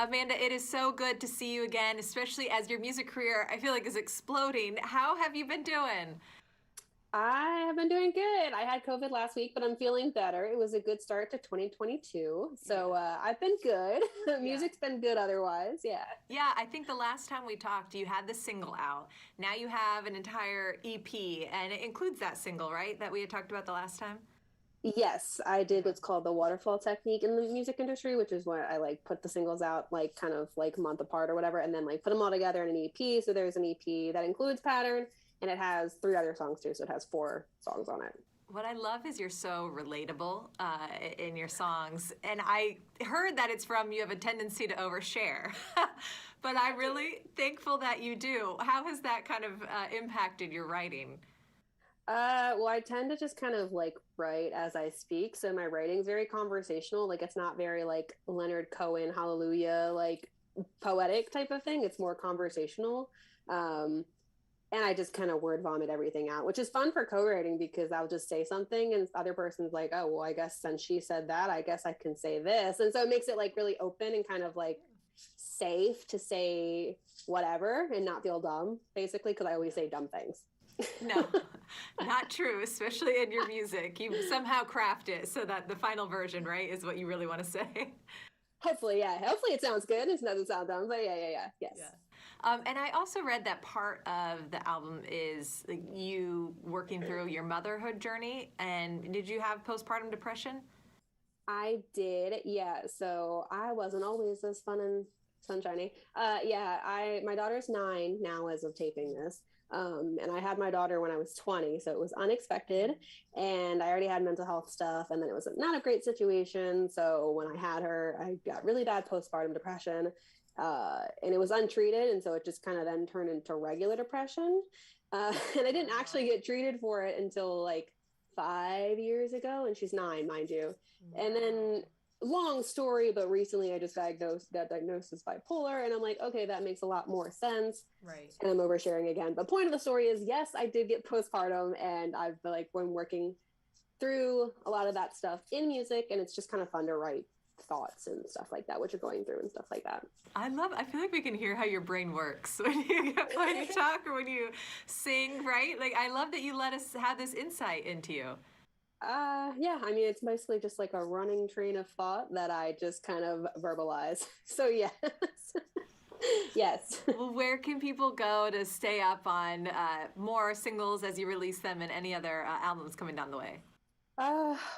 Amanda, it is so good to see you again, especially as your music career, I feel like, is exploding. How have you been doing? I have been doing good. I had COVID last week, but I'm feeling better. It was a good start to 2022. So Yeah. I've been good. Yeah. Music's been good otherwise. Yeah. Yeah, I think the last time we talked, you had the single out. Now you have an entire EP, and it includes that single, right? That we had talked about the last time? Yes, I did Yeah. what's called the waterfall technique in the music industry, which is where I like put the singles out like kind of like a month apart or whatever, and then like put them all together in an EP. So there's an EP that includes Pattern, and it has three other songs too. So it has four songs on it. What I love is you're so relatable in your songs. And I heard that it's from you have a tendency to overshare. But I'm really thankful that you do. How has that kind of impacted your writing? Well, I tend to just kind of like write as I speak. So my writing's very conversational. Like it's not very like Leonard Cohen, hallelujah, like poetic type of thing. It's more conversational. Um, and I just kind of word vomit everything out, which is fun for co-writing because I'll just say something and the other person's like, oh, well, I guess since she said that, I guess I can say this. And so it makes it like really open and kind of like safe to say whatever and not feel dumb, basically, because I always say dumb things. No, not true, especially in your music. You somehow craft it so that the final version, right, is what you really want to say. Hopefully, yeah. Hopefully it sounds good. It doesn't sound dumb, but yeah. Yeah. Yes. And I also read that part of the album is like, you working through your motherhood journey. And did you have postpartum depression? I did. Yeah. So I wasn't always as fun and sunshiny. Yeah, my daughter's 9 now as of taping this. And I had my daughter when I was 20, so it was unexpected. And I already had mental health stuff, and then it was not a great situation. So when I had her, I got really bad postpartum depression. And it was untreated, and so it just kind of then turned into regular depression. And I didn't actually Wow. get treated for it until like 5 years ago, and she's 9, mind you. And then Wow. long story, but recently I just got diagnosed as bipolar, and I'm like, okay, that makes a lot more sense. Right. And I'm oversharing again. But point of the story is, yes, I did get postpartum, and I've like been working through a lot of that stuff in music, and it's just kind of fun to write thoughts and stuff like that, what you're going through and stuff like that. I feel like we can hear how your brain works when you talk or when you sing, right? Like, I love that you let us have this insight into you. Yeah, I mean, it's basically just like a running train of thought that I just kind of verbalize. So, yes. Yes. Well, where can people go to stay up on more singles as you release them and any other albums coming down the way?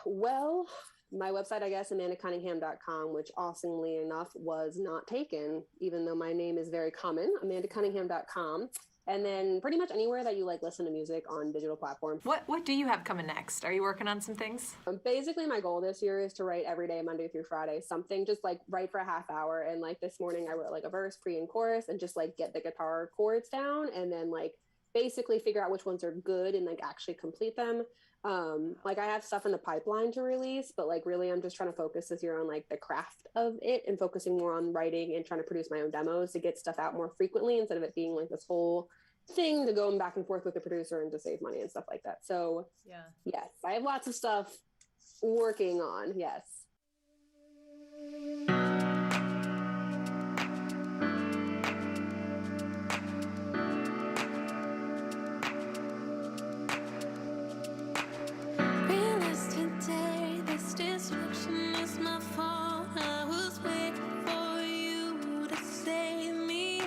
Well, my website, I guess, amandacunningham.com, which awesomely enough was not taken, even though my name is very common, amandacunningham.com. And then pretty much anywhere that you like listen to music on digital platforms. What do you have coming next? Are you working on some things? Basically, my goal this year is to write every day, Monday through Friday, something just like write for a half hour. And like this morning, I wrote like a verse, pre, and chorus, and just like get the guitar chords down, and then like basically figure out which ones are good and like actually complete them. Like I have stuff in the pipeline to release, but like really, I'm just trying to focus this year on like the craft of it and focusing more on writing and trying to produce my own demos to get stuff out more frequently instead of it being like this whole thing to go back and forth with the producer and to save money and stuff like that. So Yeah. yes, I have lots of stuff working on. Yes. Realized today this destruction is my fault. I was waiting for you to save me.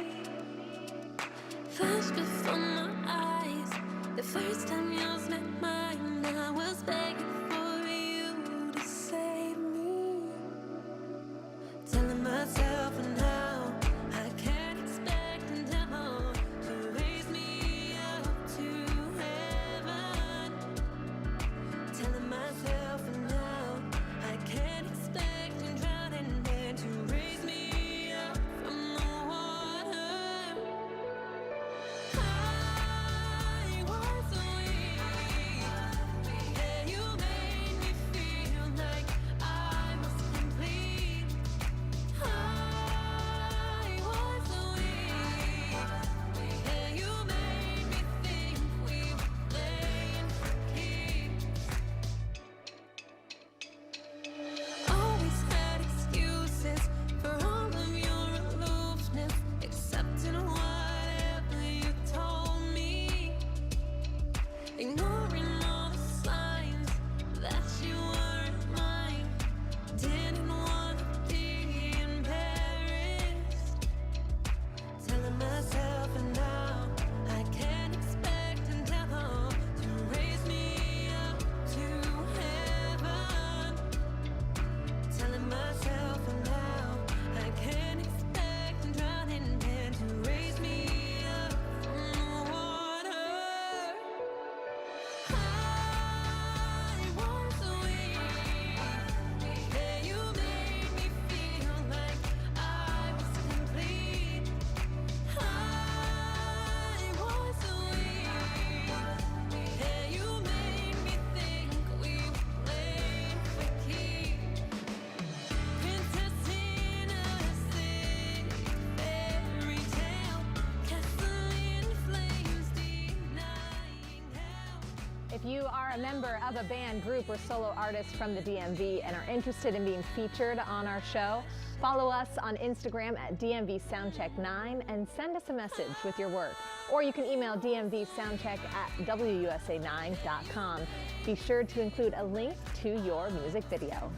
Flash before my eyes. The first time yours met mine, I was begging for you to save me. Tell If you are a member of a band, group, or solo artist from the DMV and are interested in being featured on our show, follow us on Instagram at DMV Soundcheck 9 and send us a message with your work. Or you can email dmvsoundcheck@wusa9.com. Be sure to include a link to your music video.